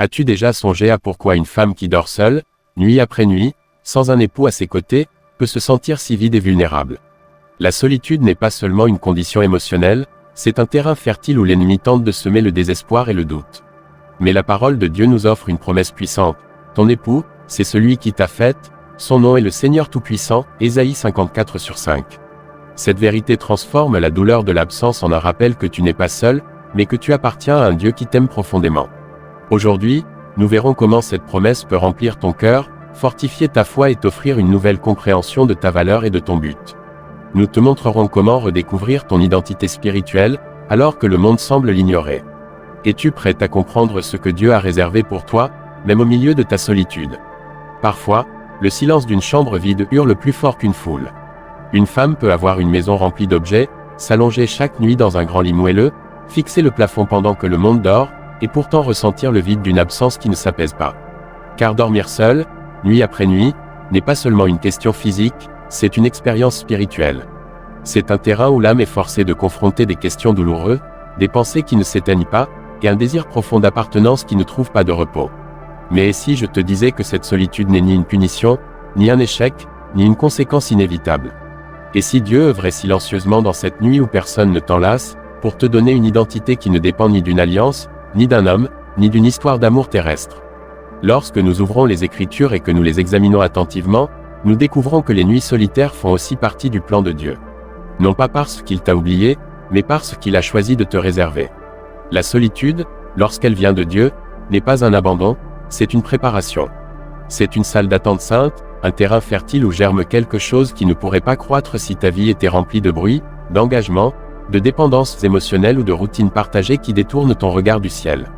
As-tu déjà songé à pourquoi une femme qui dort seule, nuit après nuit, sans un époux à ses côtés, peut se sentir si vide et vulnérable? La solitude n'est pas seulement une condition émotionnelle, c'est un terrain fertile où l'ennemi tente de semer le désespoir et le doute. Mais la parole de Dieu nous offre une promesse puissante. Ton époux, c'est celui qui t'a faite, son nom est le Seigneur Tout-Puissant, Ésaïe 54/5. Cette vérité transforme la douleur de l'absence en un rappel que tu n'es pas seul, mais que tu appartiens à un Dieu qui t'aime profondément. Aujourd'hui, nous verrons comment cette promesse peut remplir ton cœur, fortifier ta foi et t'offrir une nouvelle compréhension de ta valeur et de ton but. Nous te montrerons comment redécouvrir ton identité spirituelle, alors que le monde semble l'ignorer. Es-tu prête à comprendre ce que Dieu a réservé pour toi, même au milieu de ta solitude? Parfois, le silence d'une chambre vide hurle plus fort qu'une foule. Une femme peut avoir une maison remplie d'objets, s'allonger chaque nuit dans un grand lit moelleux, fixer le plafond pendant que le monde dort, et pourtant ressentir le vide d'une absence qui ne s'apaise pas. Car dormir seul, nuit après nuit, n'est pas seulement une question physique, c'est une expérience spirituelle. C'est un terrain où l'âme est forcée de confronter des questions douloureuses, des pensées qui ne s'éteignent pas, et un désir profond d'appartenance qui ne trouve pas de repos. Mais et si je te disais que cette solitude n'est ni une punition, ni un échec, ni une conséquence inévitable? Et si Dieu œuvrait silencieusement dans cette nuit où personne ne t'enlace, pour te donner une identité qui ne dépend ni d'une alliance, ni d'un homme, ni d'une histoire d'amour terrestre? Lorsque nous ouvrons les Écritures et que nous les examinons attentivement, nous découvrons que les nuits solitaires font aussi partie du plan de Dieu. Non pas parce qu'il t'a oublié, mais parce qu'il a choisi de te réserver. La solitude, lorsqu'elle vient de Dieu, n'est pas un abandon, c'est une préparation. C'est une salle d'attente sainte, un terrain fertile où germe quelque chose qui ne pourrait pas croître si ta vie était remplie de bruit, d'engagement, de dépendances émotionnelles ou de routines partagées qui détournent ton regard du ciel.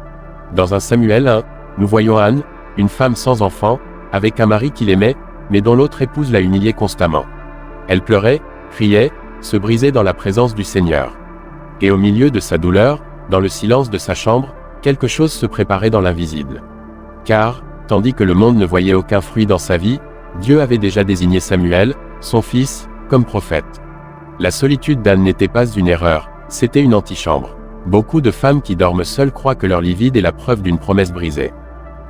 Dans 1 Samuel 1, nous voyons Anne, une femme sans enfant, avec un mari qui l'aimait, mais dont l'autre épouse l'a humiliée constamment. Elle pleurait, criait, se brisait dans la présence du Seigneur. Et au milieu de sa douleur, dans le silence de sa chambre, quelque chose se préparait dans l'invisible. Car, tandis que le monde ne voyait aucun fruit dans sa vie, Dieu avait déjà désigné Samuel, son fils, comme prophète. La solitude d'Anne n'était pas une erreur, c'était une antichambre. Beaucoup de femmes qui dorment seules croient que leur lit vide est la preuve d'une promesse brisée.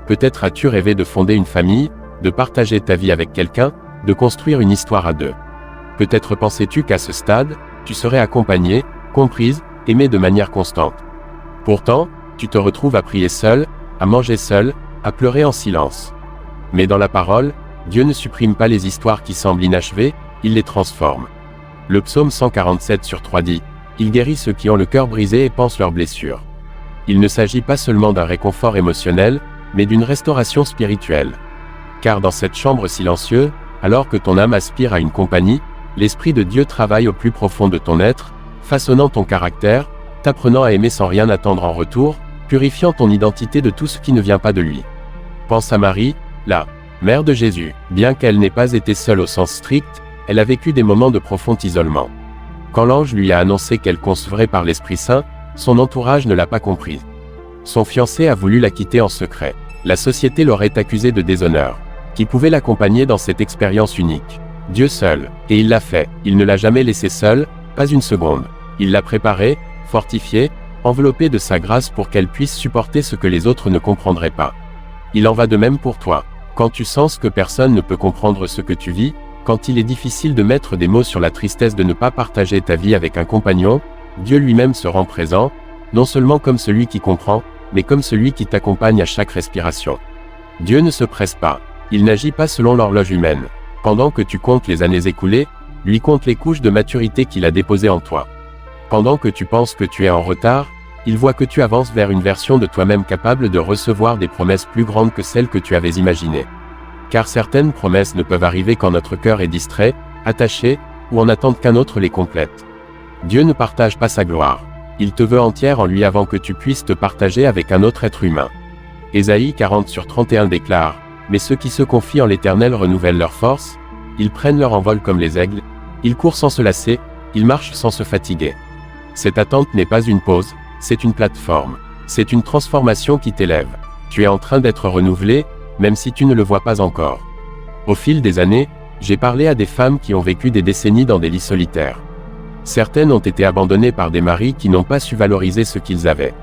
Peut-être as-tu rêvé de fonder une famille, de partager ta vie avec quelqu'un, de construire une histoire à deux. Peut-être pensais-tu qu'à ce stade, tu serais accompagnée, comprise, aimée de manière constante. Pourtant, tu te retrouves à prier seul, à manger seul, à pleurer en silence. Mais dans la parole, Dieu ne supprime pas les histoires qui semblent inachevées, il les transforme. Le psaume 147/3 dit « Il guérit ceux qui ont le cœur brisé et pansent leurs blessures ». Il ne s'agit pas seulement d'un réconfort émotionnel, mais d'une restauration spirituelle. Car dans cette chambre silencieuse, alors que ton âme aspire à une compagnie, l'Esprit de Dieu travaille au plus profond de ton être, façonnant ton caractère, t'apprenant à aimer sans rien attendre en retour, purifiant ton identité de tout ce qui ne vient pas de lui. Pense à Marie, la mère de Jésus. Bien qu'elle n'ait pas été seule au sens strict, elle a vécu des moments de profond isolement. Quand l'ange lui a annoncé qu'elle concevrait par l'Esprit Saint, son entourage ne l'a pas compris. Son fiancé a voulu la quitter en secret. La société l'aurait accusée de déshonneur. Qui pouvait l'accompagner dans cette expérience unique? Dieu seul. Et il l'a fait. Il ne l'a jamais laissée seule, pas une seconde. Il l'a préparée, fortifiée, enveloppée de sa grâce pour qu'elle puisse supporter ce que les autres ne comprendraient pas. Il en va de même pour toi. Quand tu sens que personne ne peut comprendre ce que tu vis, quand il est difficile de mettre des mots sur la tristesse de ne pas partager ta vie avec un compagnon, Dieu lui-même se rend présent, non seulement comme celui qui comprend, mais comme celui qui t'accompagne à chaque respiration. Dieu ne se presse pas. Il n'agit pas selon l'horloge humaine. Pendant que tu comptes les années écoulées, lui compte les couches de maturité qu'il a déposées en toi. Pendant que tu penses que tu es en retard, il voit que tu avances vers une version de toi-même capable de recevoir des promesses plus grandes que celles que tu avais imaginées. Car certaines promesses ne peuvent arriver quand notre cœur est distrait, attaché, ou en attente qu'un autre les complète. Dieu ne partage pas sa gloire. Il te veut entière en lui avant que tu puisses te partager avec un autre être humain. Ésaïe 40/31 déclare « Mais ceux qui se confient en l'Éternel renouvellent leur force, ils prennent leur envol comme les aigles, ils courent sans se lasser, ils marchent sans se fatiguer. » Cette attente n'est pas une pause, c'est une plateforme. C'est une transformation qui t'élève. Tu es en train d'être renouvelé, même si tu ne le vois pas encore. Au fil des années, j'ai parlé à des femmes qui ont vécu des décennies dans des lits solitaires. Certaines ont été abandonnées par des maris qui n'ont pas su valoriser ce qu'ils avaient.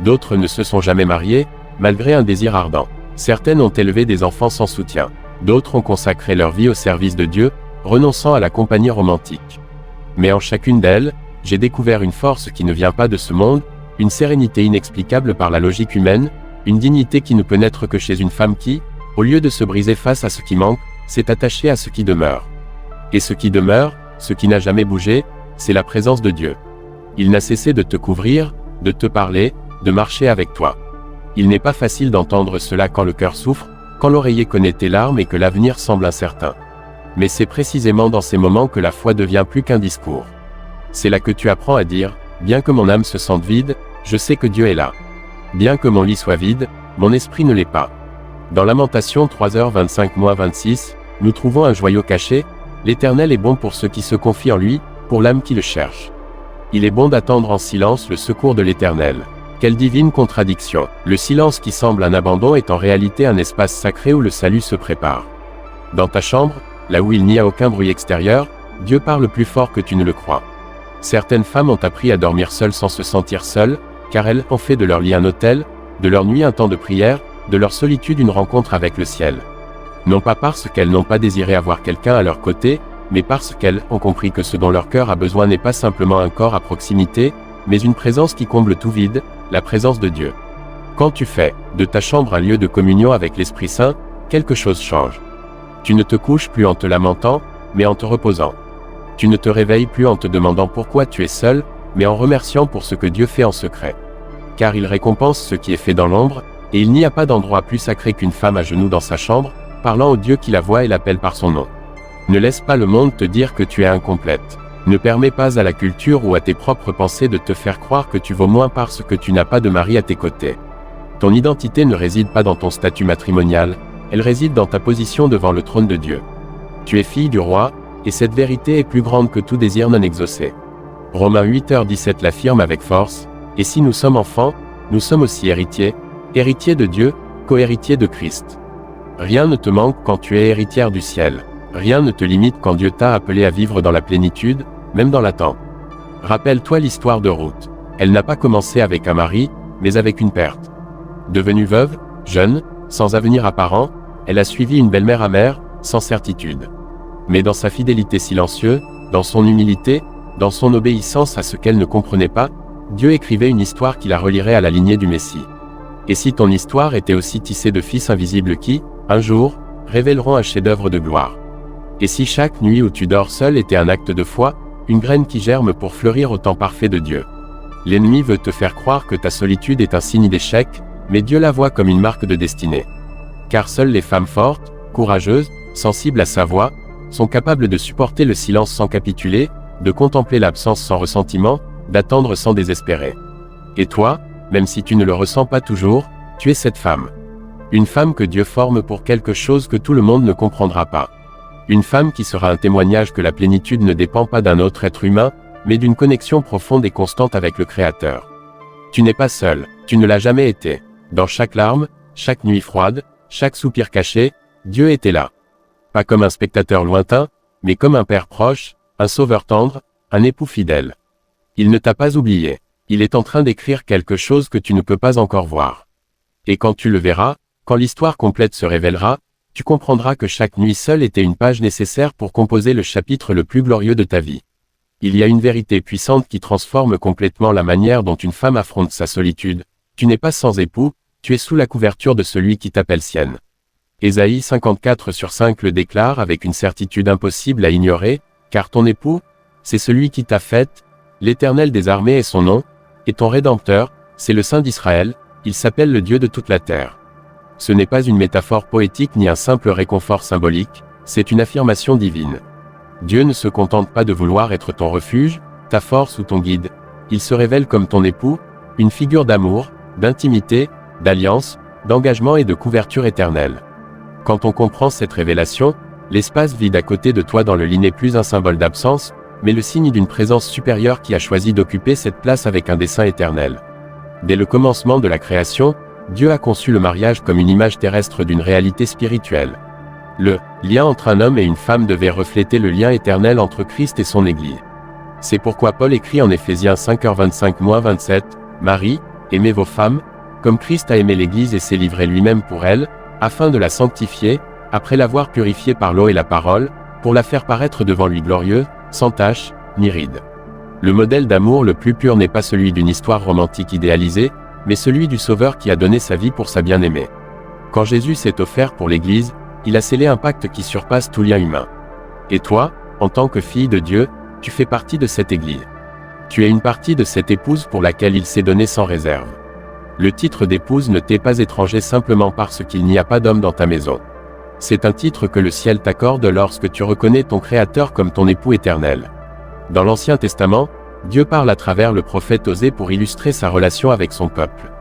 D'autres ne se sont jamais mariées, malgré un désir ardent. Certaines ont élevé des enfants sans soutien. D'autres ont consacré leur vie au service de Dieu, renonçant à la compagnie romantique. Mais en chacune d'elles, j'ai découvert une force qui ne vient pas de ce monde, une sérénité inexplicable par la logique humaine, une dignité qui ne peut naître que chez une femme qui, au lieu de se briser face à ce qui manque, s'est attachée à ce qui demeure. Et ce qui demeure, ce qui n'a jamais bougé, c'est la présence de Dieu. Il n'a cessé de te couvrir, de te parler, de marcher avec toi. Il n'est pas facile d'entendre cela quand le cœur souffre, quand l'oreiller connaît tes larmes et que l'avenir semble incertain. Mais c'est précisément dans ces moments que la foi devient plus qu'un discours. C'est là que tu apprends à dire, bien que mon âme se sente vide, je sais que Dieu est là. Bien que mon lit soit vide, mon esprit ne l'est pas. Dans Lamentation 3h25-26, nous trouvons un joyau caché, l'Éternel est bon pour ceux qui se confient en lui, pour l'âme qui le cherche. Il est bon d'attendre en silence le secours de l'Éternel. Quelle divine contradiction! Le silence qui semble un abandon est en réalité un espace sacré où le salut se prépare. Dans ta chambre, là où il n'y a aucun bruit extérieur, Dieu parle plus fort que tu ne le crois. Certaines femmes ont appris à dormir seules sans se sentir seules, car elles ont fait de leur lit un autel, de leur nuit un temps de prière, de leur solitude une rencontre avec le ciel. Non pas parce qu'elles n'ont pas désiré avoir quelqu'un à leur côté, mais parce qu'elles ont compris que ce dont leur cœur a besoin n'est pas simplement un corps à proximité, mais une présence qui comble tout vide, la présence de Dieu. Quand tu fais de ta chambre un lieu de communion avec l'Esprit Saint, quelque chose change. Tu ne te couches plus en te lamentant, mais en te reposant. Tu ne te réveilles plus en te demandant pourquoi tu es seul, mais en remerciant pour ce que Dieu fait en secret. Car il récompense ce qui est fait dans l'ombre, et il n'y a pas d'endroit plus sacré qu'une femme à genoux dans sa chambre, parlant au Dieu qui la voit et l'appelle par son nom. Ne laisse pas le monde te dire que tu es incomplète. Ne permets pas à la culture ou à tes propres pensées de te faire croire que tu vaux moins parce que tu n'as pas de mari à tes côtés. Ton identité ne réside pas dans ton statut matrimonial, elle réside dans ta position devant le trône de Dieu. Tu es fille du roi, et cette vérité est plus grande que tout désir non exaucé. Romains 8h17 l'affirme avec force, et si nous sommes enfants, nous sommes aussi héritiers, héritiers de Dieu, co-héritiers de Christ. Rien ne te manque quand tu es héritière du ciel. Rien ne te limite quand Dieu t'a appelé à vivre dans la plénitude, même dans l'attente. Rappelle-toi l'histoire de Ruth. Elle n'a pas commencé avec un mari, mais avec une perte. Devenue veuve, jeune, sans avenir apparent, elle a suivi une belle-mère amère, sans certitude. Mais dans sa fidélité silencieuse, dans son humilité, dans son obéissance à ce qu'elle ne comprenait pas, Dieu écrivait une histoire qui la relierait à la lignée du Messie. Et si ton histoire était aussi tissée de fils invisibles qui, un jour, révéleront un chef-d'œuvre de gloire? Et si chaque nuit où tu dors seul était un acte de foi, une graine qui germe pour fleurir au temps parfait de Dieu? L'ennemi veut te faire croire que ta solitude est un signe d'échec, mais Dieu la voit comme une marque de destinée. Car seules les femmes fortes, courageuses, sensibles à sa voix, sont capables de supporter le silence sans capituler, de contempler l'absence sans ressentiment, d'attendre sans désespérer. Et toi, même si tu ne le ressens pas toujours, tu es cette femme. Une femme que Dieu forme pour quelque chose que tout le monde ne comprendra pas. Une femme qui sera un témoignage que la plénitude ne dépend pas d'un autre être humain, mais d'une connexion profonde et constante avec le Créateur. Tu n'es pas seul, tu ne l'as jamais été. Dans chaque larme, chaque nuit froide, chaque soupir caché, Dieu était là. Pas comme un spectateur lointain, mais comme un père proche, un sauveur tendre, un époux fidèle. Il ne t'a pas oublié. Il est en train d'écrire quelque chose que tu ne peux pas encore voir. Et quand tu le verras, quand l'histoire complète se révélera, tu comprendras que chaque nuit seule était une page nécessaire pour composer le chapitre le plus glorieux de ta vie. Il y a une vérité puissante qui transforme complètement la manière dont une femme affronte sa solitude. Tu n'es pas sans époux, tu es sous la couverture de celui qui t'appelle sienne. Ésaïe 54/5 le déclare avec une certitude impossible à ignorer, car ton époux, c'est celui qui t'a faite, l'Éternel des armées est son nom, et ton Rédempteur, c'est le Saint d'Israël, il s'appelle le Dieu de toute la terre. Ce n'est pas une métaphore poétique ni un simple réconfort symbolique, c'est une affirmation divine. Dieu ne se contente pas de vouloir être ton refuge, ta force ou ton guide. Il se révèle comme ton époux, une figure d'amour, d'intimité, d'alliance, d'engagement et de couverture éternelle. Quand on comprend cette révélation, l'espace vide à côté de toi dans le lit n'est plus un symbole d'absence, mais le signe d'une présence supérieure qui a choisi d'occuper cette place avec un dessein éternel. Dès le commencement de la création, Dieu a conçu le mariage comme une image terrestre d'une réalité spirituelle. Le lien entre un homme et une femme devait refléter le lien éternel entre Christ et son Église. C'est pourquoi Paul écrit en Éphésiens 5h25-27, « Marie, aimez vos femmes, comme Christ a aimé l'Église et s'est livré lui-même pour elle, afin de la sanctifier, après l'avoir purifiée par l'eau et la parole, pour la faire paraître devant lui glorieux, sans tache, ni ride. Le modèle d'amour le plus pur n'est pas celui d'une histoire romantique idéalisée, mais celui du Sauveur qui a donné sa vie pour sa bien-aimée. Quand Jésus s'est offert pour l'Église, il a scellé un pacte qui surpasse tout lien humain. Et toi, en tant que fille de Dieu, tu fais partie de cette Église. Tu es une partie de cette épouse pour laquelle il s'est donné sans réserve. Le titre d'épouse ne t'est pas étranger simplement parce qu'il n'y a pas d'homme dans ta maison. C'est un titre que le ciel t'accorde lorsque tu reconnais ton Créateur comme ton époux éternel. Dans l'Ancien Testament, Dieu parle à travers le prophète Osée pour illustrer sa relation avec son peuple.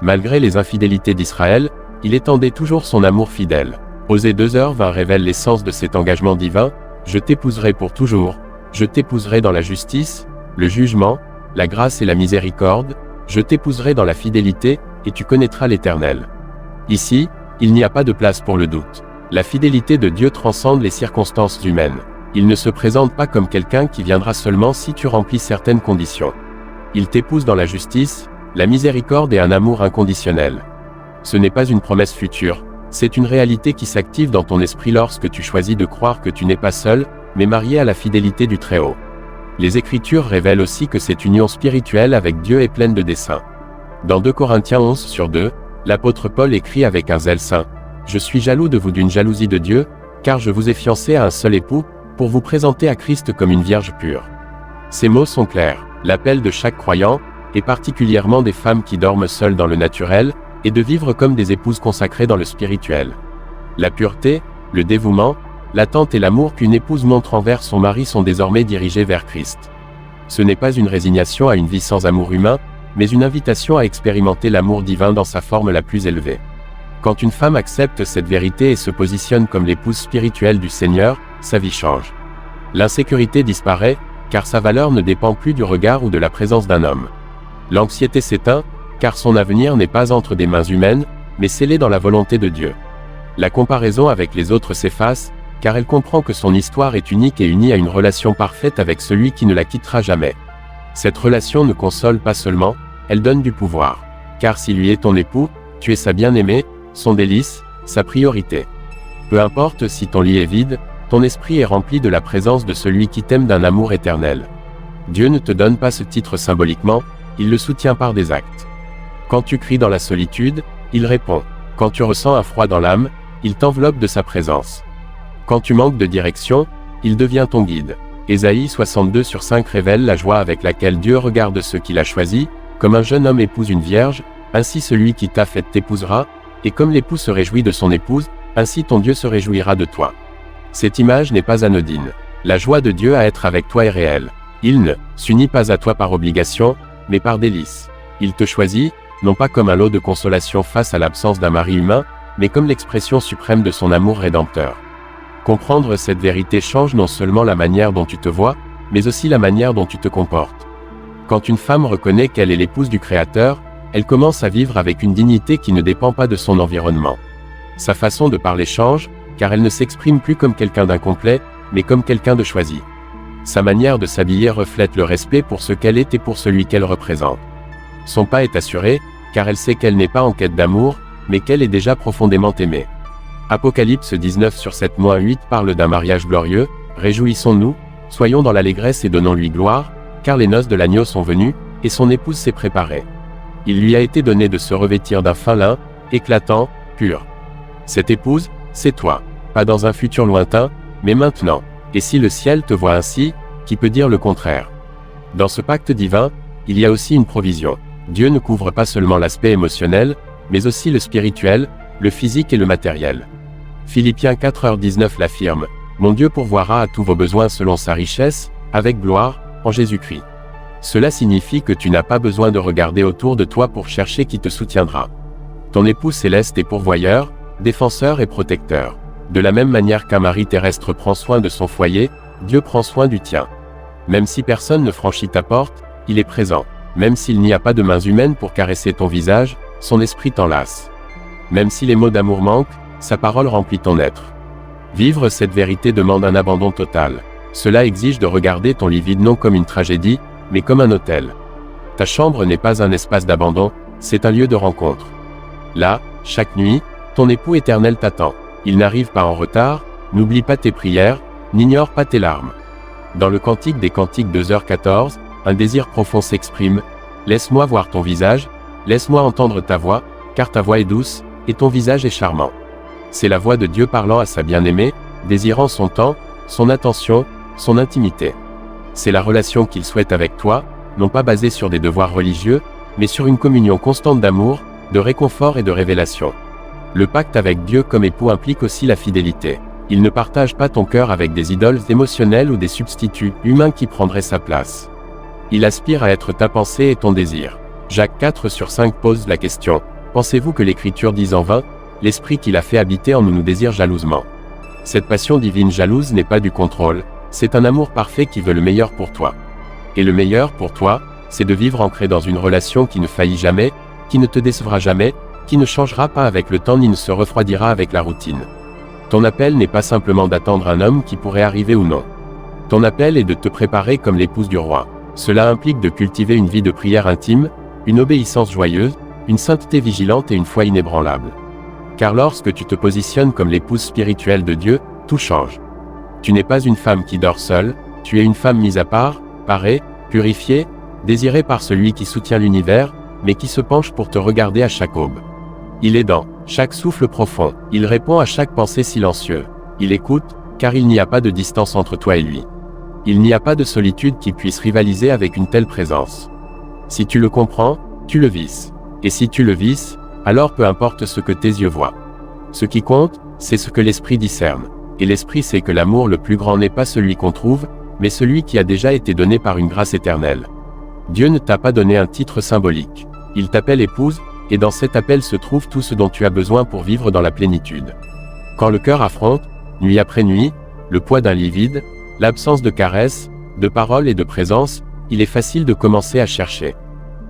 Malgré les infidélités d'Israël, il étendait toujours son amour fidèle. Osée 2:20 révèle l'essence de cet engagement divin: « Je t'épouserai pour toujours, je t'épouserai dans la justice, le jugement, la grâce et la miséricorde, je t'épouserai dans la fidélité, et tu connaîtras l'Éternel. » Ici, il n'y a pas de place pour le doute. La fidélité de Dieu transcende les circonstances humaines. Il ne se présente pas comme quelqu'un qui viendra seulement si tu remplis certaines conditions. Il t'épouse dans la justice, la miséricorde et un amour inconditionnel. Ce n'est pas une promesse future, c'est une réalité qui s'active dans ton esprit lorsque tu choisis de croire que tu n'es pas seul, mais marié à la fidélité du Très-Haut. Les Écritures révèlent aussi que cette union spirituelle avec Dieu est pleine de desseins. Dans 2 Corinthiens 11:2, l'apôtre Paul écrit avec un zèle saint: « Je suis jaloux de vous d'une jalousie de Dieu, car je vous ai fiancé à un seul époux, pour vous présenter à Christ comme une vierge pure. » Ces mots sont clairs. L'appel de chaque croyant, et particulièrement des femmes qui dorment seules dans le naturel, est de vivre comme des épouses consacrées dans le spirituel. La pureté, le dévouement, l'attente et l'amour qu'une épouse montre envers son mari sont désormais dirigés vers Christ. Ce n'est pas une résignation à une vie sans amour humain, mais une invitation à expérimenter l'amour divin dans sa forme la plus élevée. Quand une femme accepte cette vérité et se positionne comme l'épouse spirituelle du Seigneur, sa vie change. L'insécurité disparaît, car sa valeur ne dépend plus du regard ou de la présence d'un homme. L'anxiété s'éteint, car son avenir n'est pas entre des mains humaines, mais scellé dans la volonté de Dieu. La comparaison avec les autres s'efface, car elle comprend que son histoire est unique et unie à une relation parfaite avec celui qui ne la quittera jamais. Cette relation ne console pas seulement, elle donne du pouvoir. Car s'il lui est ton époux, tu es sa bien-aimée, son délice, sa priorité. Peu importe si ton lit est vide, ton esprit est rempli de la présence de celui qui t'aime d'un amour éternel. Dieu ne te donne pas ce titre symboliquement, il le soutient par des actes. Quand tu cries dans la solitude, il répond. Quand tu ressens un froid dans l'âme, il t'enveloppe de sa présence. Quand tu manques de direction, il devient ton guide. Ésaïe 62:5 révèle la joie avec laquelle Dieu regarde ceux qu'il a choisis, comme un jeune homme épouse une vierge, ainsi celui qui t'a fait t'épousera, et comme l'époux se réjouit de son épouse, ainsi ton Dieu se réjouira de toi. Cette image n'est pas anodine. La joie de Dieu à être avec toi est réelle. Il ne s'unit pas à toi par obligation, mais par délice. Il te choisit, non pas comme un lot de consolation face à l'absence d'un mari humain, mais comme l'expression suprême de son amour rédempteur. Comprendre cette vérité change non seulement la manière dont tu te vois, mais aussi la manière dont tu te comportes. Quand une femme reconnaît qu'elle est l'épouse du Créateur, elle commence à vivre avec une dignité qui ne dépend pas de son environnement. Sa façon de parler change, car elle ne s'exprime plus comme quelqu'un d'incomplet, mais comme quelqu'un de choisi. Sa manière de s'habiller reflète le respect pour ce qu'elle est et pour celui qu'elle représente. Son pas est assuré, car elle sait qu'elle n'est pas en quête d'amour, mais qu'elle est déjà profondément aimée. Apocalypse 19:7-8 parle d'un mariage glorieux: « Réjouissons-nous, soyons dans l'allégresse et donnons-lui gloire, car les noces de l'agneau sont venues, et son épouse s'est préparée. Il lui a été donné de se revêtir d'un fin lin, éclatant, pur. » Cette épouse, c'est toi. Pas dans un futur lointain, mais maintenant. Et si le ciel te voit ainsi, qui peut dire le contraire? Dans ce pacte divin, il y a aussi une provision. Dieu ne couvre pas seulement l'aspect émotionnel, mais aussi le spirituel, le physique et le matériel. Philippiens 4:19 l'affirme: « Mon Dieu pourvoira à tous vos besoins selon sa richesse, avec gloire, en Jésus-Christ. » Cela signifie que tu n'as pas besoin de regarder autour de toi pour chercher qui te soutiendra. Ton époux céleste est pourvoyeur, défenseur et protecteur. De la même manière qu'un mari terrestre prend soin de son foyer, Dieu prend soin du tien. Même si personne ne franchit ta porte, il est présent. Même s'il n'y a pas de mains humaines pour caresser ton visage, son esprit t'enlace. Même si les mots d'amour manquent, sa parole remplit ton être. Vivre cette vérité demande un abandon total. Cela exige de regarder ton lit vide non comme une tragédie, mais comme un hôtel. Ta chambre n'est pas un espace d'abandon, c'est un lieu de rencontre. Là, chaque nuit, ton époux éternel t'attend. Il n'arrive pas en retard, n'oublie pas tes prières, n'ignore pas tes larmes. Dans le Cantique des Cantiques 2h14, un désir profond s'exprime. Laisse-moi voir ton visage, laisse-moi entendre ta voix, car ta voix est douce, et ton visage est charmant. C'est la voix de Dieu parlant à sa bien-aimée, désirant son temps, son attention, son intimité. C'est la relation qu'il souhaite avec toi, non pas basée sur des devoirs religieux, mais sur une communion constante d'amour, de réconfort et de révélation. Le pacte avec Dieu comme époux implique aussi la fidélité. Il ne partage pas ton cœur avec des idoles émotionnelles ou des substituts humains qui prendraient sa place. Il aspire à être ta pensée et ton désir. Jacques 4/5 pose la question. Pensez-vous que l'Écriture dise en vain, l'Esprit qu'il a fait habiter en nous désire jalousement? Cette passion divine jalouse n'est pas du contrôle, c'est un amour parfait qui veut le meilleur pour toi. Et le meilleur pour toi, c'est de vivre ancré dans une relation qui ne faillit jamais, qui ne te décevra jamais, qui ne changera pas avec le temps ni ne se refroidira avec la routine. Ton appel n'est pas simplement d'attendre un homme qui pourrait arriver ou non. Ton appel est de te préparer comme l'épouse du roi. Cela implique de cultiver une vie de prière intime, une obéissance joyeuse, une sainteté vigilante et une foi inébranlable. Car lorsque tu te positionnes comme l'épouse spirituelle de Dieu, tout change. Tu n'es pas une femme qui dort seule, tu es une femme mise à part, parée, purifiée, désirée par celui qui soutient l'univers, mais qui se penche pour te regarder à chaque aube. Il est dans chaque souffle profond, il répond à chaque pensée silencieuse. Il écoute, car il n'y a pas de distance entre toi et lui. Il n'y a pas de solitude qui puisse rivaliser avec une telle présence. Si tu le comprends, tu le vis. Et si tu le vis, alors peu importe ce que tes yeux voient. Ce qui compte, c'est ce que l'esprit discerne. Et l'esprit sait que l'amour le plus grand n'est pas celui qu'on trouve, mais celui qui a déjà été donné par une grâce éternelle. Dieu ne t'a pas donné un titre symbolique. Il t'appelle épouse, et dans cet appel se trouve tout ce dont tu as besoin pour vivre dans la plénitude. Quand le cœur affronte, nuit après nuit, le poids d'un lit vide, l'absence de caresses, de paroles et de présence, il est facile de commencer à chercher.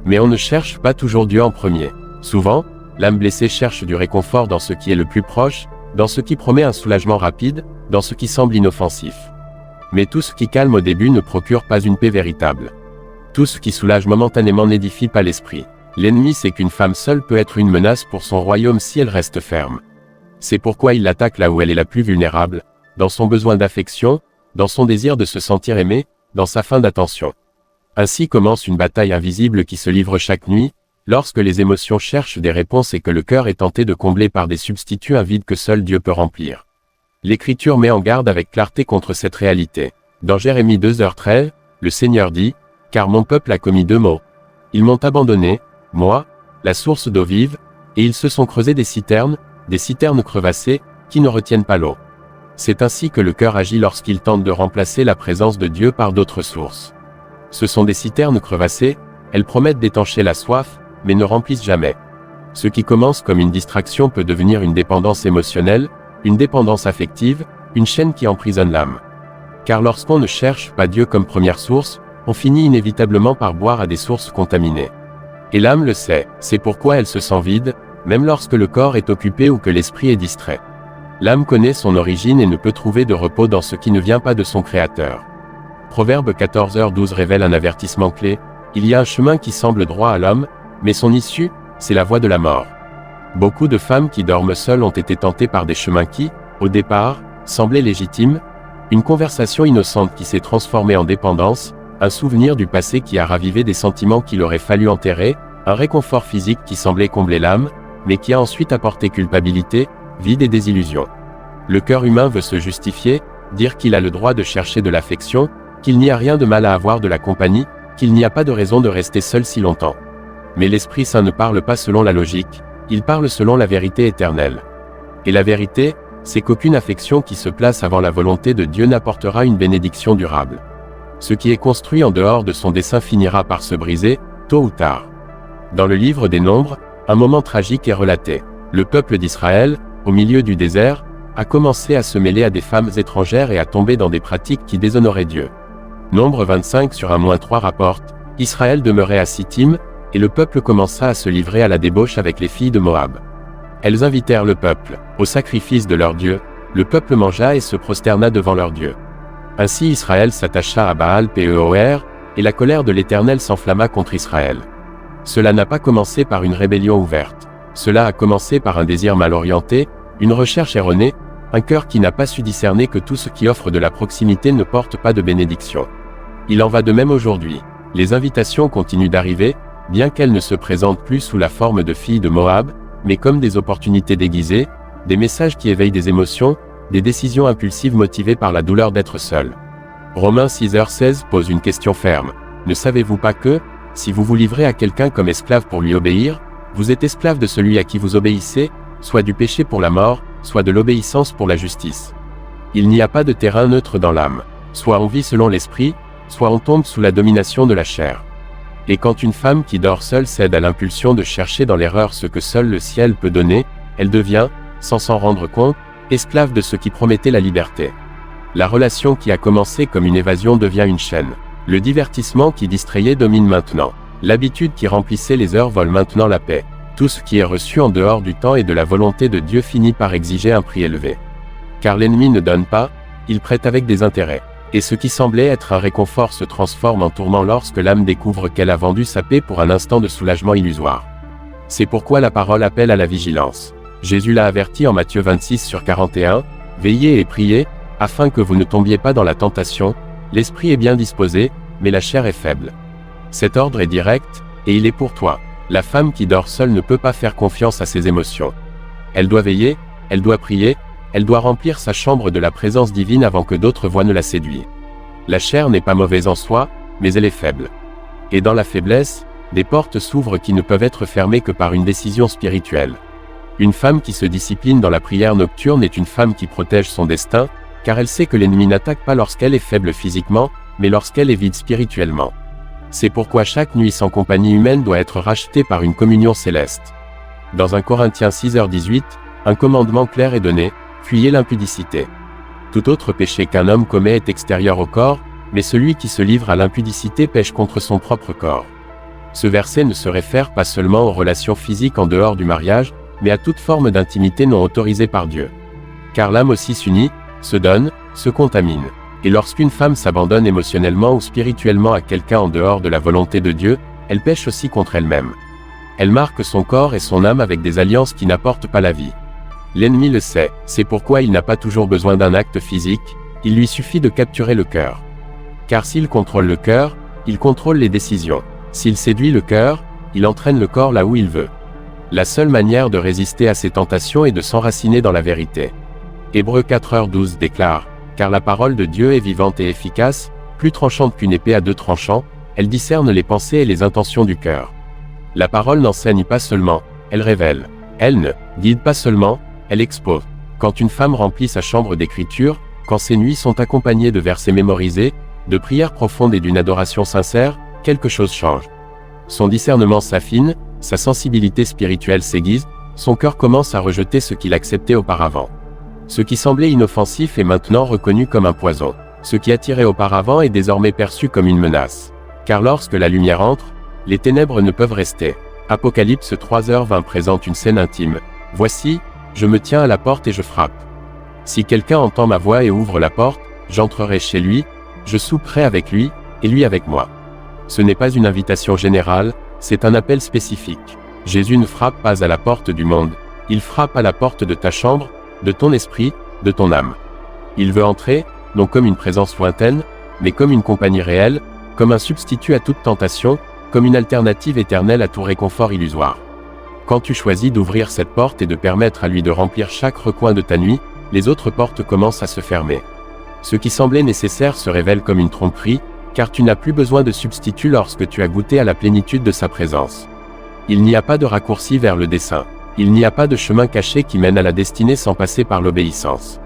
Mais on ne cherche pas toujours Dieu en premier. Souvent, l'âme blessée cherche du réconfort dans ce qui est le plus proche, dans ce qui promet un soulagement rapide, dans ce qui semble inoffensif. Mais tout ce qui calme au début ne procure pas une paix véritable. Tout ce qui soulage momentanément n'édifie pas l'esprit. L'ennemi sait qu'une femme seule peut être une menace pour son royaume si elle reste ferme. C'est pourquoi il l'attaque là où elle est la plus vulnérable, dans son besoin d'affection, dans son désir de se sentir aimé, dans sa faim d'attention. Ainsi commence une bataille invisible qui se livre chaque nuit, lorsque les émotions cherchent des réponses et que le cœur est tenté de combler par des substituts un vide que seul Dieu peut remplir. L'Écriture met en garde avec clarté contre cette réalité. Dans Jérémie 2h13, le Seigneur dit, « Car mon peuple a commis 2 maux. Ils m'ont abandonné, moi, la source d'eau vive, et ils se sont creusés des citernes crevassées, qui ne retiennent pas l'eau. » C'est ainsi que le cœur agit lorsqu'il tente de remplacer la présence de Dieu par d'autres sources. Ce sont des citernes crevassées, elles promettent d'étancher la soif, mais ne remplissent jamais. Ce qui commence comme une distraction peut devenir une dépendance émotionnelle, une dépendance affective, une chaîne qui emprisonne l'âme. Car lorsqu'on ne cherche pas Dieu comme première source, on finit inévitablement par boire à des sources contaminées. Et l'âme le sait, c'est pourquoi elle se sent vide, même lorsque le corps est occupé ou que l'esprit est distrait. L'âme connaît son origine et ne peut trouver de repos dans ce qui ne vient pas de son Créateur. Proverbe 14h12 révèle un avertissement clé, il y a un chemin qui semble droit à l'homme, mais son issue, c'est la voie de la mort. Beaucoup de femmes qui dorment seules ont été tentées par des chemins qui, au départ, semblaient légitimes, une conversation innocente qui s'est transformée en dépendance, un souvenir du passé qui a ravivé des sentiments qu'il aurait fallu enterrer, un réconfort physique qui semblait combler l'âme, mais qui a ensuite apporté culpabilité, vide et désillusion. Le cœur humain veut se justifier, dire qu'il a le droit de chercher de l'affection, qu'il n'y a rien de mal à avoir de la compagnie, qu'il n'y a pas de raison de rester seul si longtemps. Mais l'Esprit Saint ne parle pas selon la logique, il parle selon la vérité éternelle. Et la vérité, c'est qu'aucune affection qui se place avant la volonté de Dieu n'apportera une bénédiction durable. Ce qui est construit en dehors de son dessein finira par se briser, tôt ou tard. Dans le livre des Nombres, un moment tragique est relaté. Le peuple d'Israël, au milieu du désert, a commencé à se mêler à des femmes étrangères et à tomber dans des pratiques qui déshonoraient Dieu. Nombre 25/1-3 rapporte, Israël demeurait à Sittim, et le peuple commença à se livrer à la débauche avec les filles de Moab. Elles invitèrent le peuple, au sacrifice de leur Dieu, le peuple mangea et se prosterna devant leur Dieu. Ainsi Israël s'attacha à Baal Peor, et la colère de l'Éternel s'enflamma contre Israël. Cela n'a pas commencé par une rébellion ouverte. Cela a commencé par un désir mal orienté, une recherche erronée, un cœur qui n'a pas su discerner que tout ce qui offre de la proximité ne porte pas de bénédiction. Il en va de même aujourd'hui. Les invitations continuent d'arriver, bien qu'elles ne se présentent plus sous la forme de filles de Moab, mais comme des opportunités déguisées, des messages qui éveillent des émotions, des décisions impulsives motivées par la douleur d'être seul. Romains 6h16 pose une question ferme. Ne savez-vous pas que, si vous vous livrez à quelqu'un comme esclave pour lui obéir, vous êtes esclave de celui à qui vous obéissez, soit du péché pour la mort, soit de l'obéissance pour la justice. Il n'y a pas de terrain neutre dans l'âme. Soit on vit selon l'esprit, soit on tombe sous la domination de la chair. Et quand une femme qui dort seule cède à l'impulsion de chercher dans l'erreur ce que seul le ciel peut donner, elle devient, sans s'en rendre compte, esclave de ce qui promettait la liberté. La relation qui a commencé comme une évasion devient une chaîne. Le divertissement qui distrayait domine maintenant. L'habitude qui remplissait les heures vole maintenant la paix. Tout ce qui est reçu en dehors du temps et de la volonté de Dieu finit par exiger un prix élevé. Car l'ennemi ne donne pas, il prête avec des intérêts. Et ce qui semblait être un réconfort se transforme en tourment lorsque l'âme découvre qu'elle a vendu sa paix pour un instant de soulagement illusoire. C'est pourquoi la parole appelle à la vigilance. Jésus l'a averti en Matthieu 26/41, « Veillez et priez, afin que vous ne tombiez pas dans la tentation, l'esprit est bien disposé, mais la chair est faible. » Cet ordre est direct, et il est pour toi. La femme qui dort seule ne peut pas faire confiance à ses émotions. Elle doit veiller, elle doit prier, elle doit remplir sa chambre de la présence divine avant que d'autres voix ne la séduisent. La chair n'est pas mauvaise en soi, mais elle est faible. Et dans la faiblesse, des portes s'ouvrent qui ne peuvent être fermées que par une décision spirituelle. Une femme qui se discipline dans la prière nocturne est une femme qui protège son destin, car elle sait que l'ennemi n'attaque pas lorsqu'elle est faible physiquement, mais lorsqu'elle est vide spirituellement. C'est pourquoi chaque nuit sans compagnie humaine doit être rachetée par une communion céleste. Dans 1 Corinthiens 6h18, un commandement clair est donné, fuyez l'impudicité. Tout autre péché qu'un homme commet est extérieur au corps, mais celui qui se livre à l'impudicité pêche contre son propre corps. Ce verset ne se réfère pas seulement aux relations physiques en dehors du mariage, mais à toute forme d'intimité non autorisée par Dieu. Car l'âme aussi s'unit, se donne, se contamine. Et lorsqu'une femme s'abandonne émotionnellement ou spirituellement à quelqu'un en dehors de la volonté de Dieu, elle pêche aussi contre elle-même. Elle marque son corps et son âme avec des alliances qui n'apportent pas la vie. L'ennemi le sait, c'est pourquoi il n'a pas toujours besoin d'un acte physique, il lui suffit de capturer le cœur. Car s'il contrôle le cœur, il contrôle les décisions. S'il séduit le cœur, il entraîne le corps là où il veut. La seule manière de résister à ces tentations est de s'enraciner dans la vérité. Hébreux 4h12 déclare, « Car la parole de Dieu est vivante et efficace, plus tranchante qu'une épée à deux tranchants, elle discerne les pensées et les intentions du cœur. » La parole n'enseigne pas seulement, elle révèle. Elle ne guide pas seulement, elle expose. Quand une femme remplit sa chambre d'écriture, quand ses nuits sont accompagnées de versets mémorisés, de prières profondes et d'une adoration sincère, quelque chose change. Son discernement s'affine, sa sensibilité spirituelle s'aiguise, son cœur commence à rejeter ce qu'il acceptait auparavant. Ce qui semblait inoffensif est maintenant reconnu comme un poison. Ce qui attirait auparavant est désormais perçu comme une menace. Car lorsque la lumière entre, les ténèbres ne peuvent rester. Apocalypse 3h20 présente une scène intime. « Voici, je me tiens à la porte et je frappe. Si quelqu'un entend ma voix et ouvre la porte, j'entrerai chez lui, je souperai avec lui, et lui avec moi. » Ce n'est pas une invitation générale, c'est un appel spécifique. Jésus ne frappe pas à la porte du monde, il frappe à la porte de ta chambre, de ton esprit, de ton âme. Il veut entrer, non comme une présence lointaine, mais comme une compagnie réelle, comme un substitut à toute tentation, comme une alternative éternelle à tout réconfort illusoire. Quand tu choisis d'ouvrir cette porte et de permettre à lui de remplir chaque recoin de ta nuit, les autres portes commencent à se fermer. Ce qui semblait nécessaire se révèle comme une tromperie, car tu n'as plus besoin de substitut lorsque tu as goûté à la plénitude de sa présence. Il n'y a pas de raccourci vers le dessein. Il n'y a pas de chemin caché qui mène à la destinée sans passer par l'obéissance.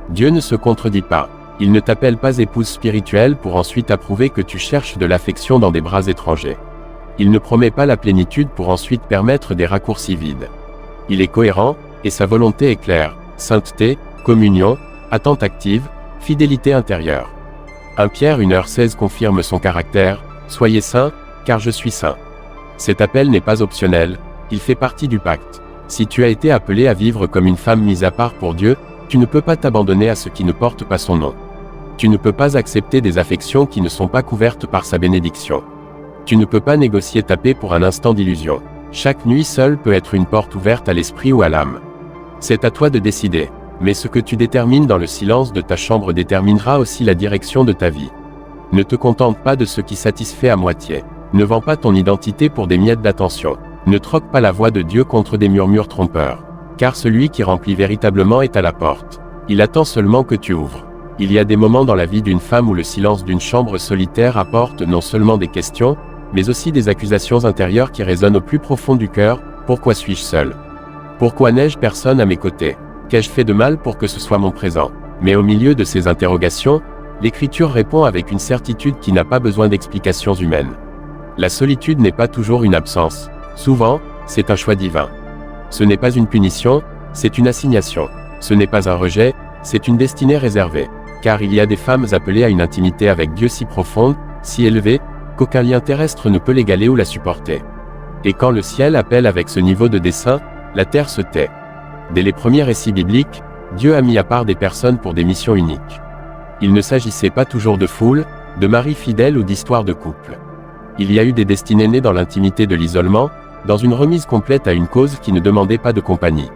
Dieu ne se contredit pas. Il ne t'appelle pas épouse spirituelle pour ensuite approuver que tu cherches de l'affection dans des bras étrangers. Il ne promet pas la plénitude pour ensuite permettre des raccourcis vides. Il est cohérent, et sa volonté est claire. Sainteté, communion, attente active, fidélité intérieure. 1 Pierre 1h16 confirme son caractère, « Soyez saints, car je suis saint ». Cet appel n'est pas optionnel, il fait partie du pacte. Si tu as été appelé à vivre comme une femme mise à part pour Dieu, tu ne peux pas t'abandonner à ce qui ne porte pas son nom. Tu ne peux pas accepter des affections qui ne sont pas couvertes par sa bénédiction. Tu ne peux pas négocier ta paix pour un instant d'illusion. Chaque nuit seule peut être une porte ouverte à l'esprit ou à l'âme. C'est à toi de décider, mais ce que tu détermines dans le silence de ta chambre déterminera aussi la direction de ta vie. Ne te contente pas de ce qui satisfait à moitié. Ne vends pas ton identité pour des miettes d'attention. Ne troque pas la voix de Dieu contre des murmures trompeurs. Car celui qui remplit véritablement est à la porte. Il attend seulement que tu ouvres. Il y a des moments dans la vie d'une femme où le silence d'une chambre solitaire apporte non seulement des questions, mais aussi des accusations intérieures qui résonnent au plus profond du cœur. Pourquoi suis-je seule? Pourquoi n'ai-je personne à mes côtés? Qu'ai-je fait de mal pour que ce soit mon présent? Mais au milieu de ces interrogations, l'Écriture répond avec une certitude qui n'a pas besoin d'explications humaines. La solitude n'est pas toujours une absence. Souvent, c'est un choix divin. Ce n'est pas une punition, c'est une assignation. Ce n'est pas un rejet, c'est une destinée réservée. Car il y a des femmes appelées à une intimité avec Dieu si profonde, si élevée, qu'aucun lien terrestre ne peut l'égaler ou la supporter. Et quand le ciel appelle avec ce niveau de dessein, la terre se tait. Dès les premiers récits bibliques, Dieu a mis à part des personnes pour des missions uniques. Il ne s'agissait pas toujours de foules, de maris fidèles ou d'histoires de couple. Il y a eu des destinées nées dans l'intimité de l'isolement, dans une remise complète à une cause qui ne demandait pas de compagnie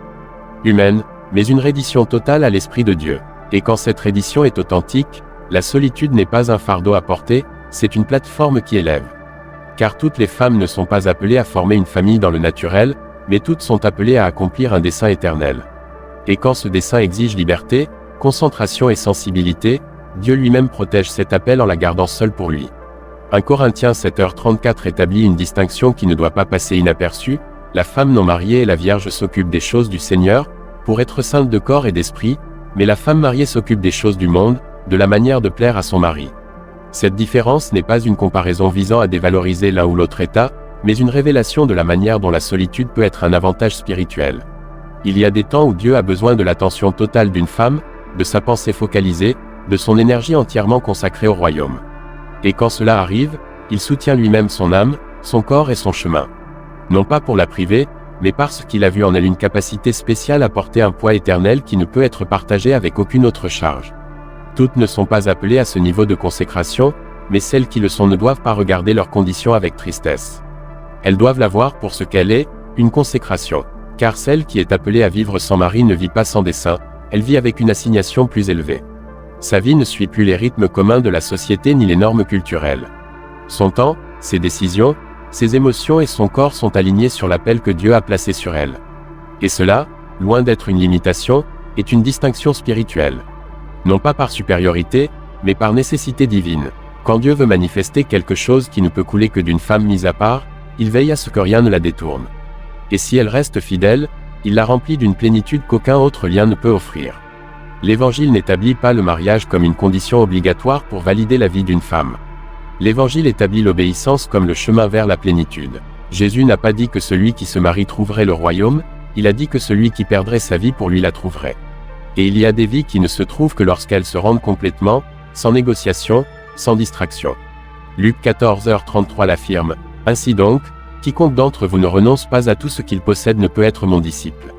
humaine, mais une reddition totale à l'Esprit de Dieu. Et quand cette reddition est authentique, la solitude n'est pas un fardeau à porter, c'est une plateforme qui élève. Car toutes les femmes ne sont pas appelées à former une famille dans le naturel, mais toutes sont appelées à accomplir un dessein éternel. Et quand ce dessein exige liberté, concentration et sensibilité, Dieu lui-même protège cet appel en la gardant seule pour lui. 1 Corinthiens 7h34 établit une distinction qui ne doit pas passer inaperçue. La femme non mariée et la vierge s'occupent des choses du Seigneur, pour être sainte de corps et d'esprit, mais la femme mariée s'occupe des choses du monde, de la manière de plaire à son mari. Cette différence n'est pas une comparaison visant à dévaloriser l'un ou l'autre état, mais une révélation de la manière dont la solitude peut être un avantage spirituel. Il y a des temps où Dieu a besoin de l'attention totale d'une femme, de sa pensée focalisée, de son énergie entièrement consacrée au royaume. Et quand cela arrive, il soutient lui-même son âme, son corps et son chemin. Non pas pour la priver, mais parce qu'il a vu en elle une capacité spéciale à porter un poids éternel qui ne peut être partagé avec aucune autre charge. Toutes ne sont pas appelées à ce niveau de consécration, mais celles qui le sont ne doivent pas regarder leurs conditions avec tristesse. Elles doivent la voir pour ce qu'elle est, une consécration. Car celle qui est appelée à vivre sans mari ne vit pas sans dessein, elle vit avec une assignation plus élevée. Sa vie ne suit plus les rythmes communs de la société ni les normes culturelles. Son temps, ses décisions, ses émotions et son corps sont alignés sur l'appel que Dieu a placé sur elle. Et cela, loin d'être une limitation, est une distinction spirituelle. Non pas par supériorité, mais par nécessité divine. Quand Dieu veut manifester quelque chose qui ne peut couler que d'une femme mise à part, il veille à ce que rien ne la détourne. Et si elle reste fidèle, il la remplit d'une plénitude qu'aucun autre lien ne peut offrir. L'Évangile n'établit pas le mariage comme une condition obligatoire pour valider la vie d'une femme. L'Évangile établit l'obéissance comme le chemin vers la plénitude. Jésus n'a pas dit que celui qui se marie trouverait le royaume, il a dit que celui qui perdrait sa vie pour lui la trouverait. Et il y a des vies qui ne se trouvent que lorsqu'elles se rendent complètement, sans négociation, sans distraction. Luc 14h33 l'affirme. Ainsi donc, quiconque d'entre vous ne renonce pas à tout ce qu'il possède ne peut être mon disciple.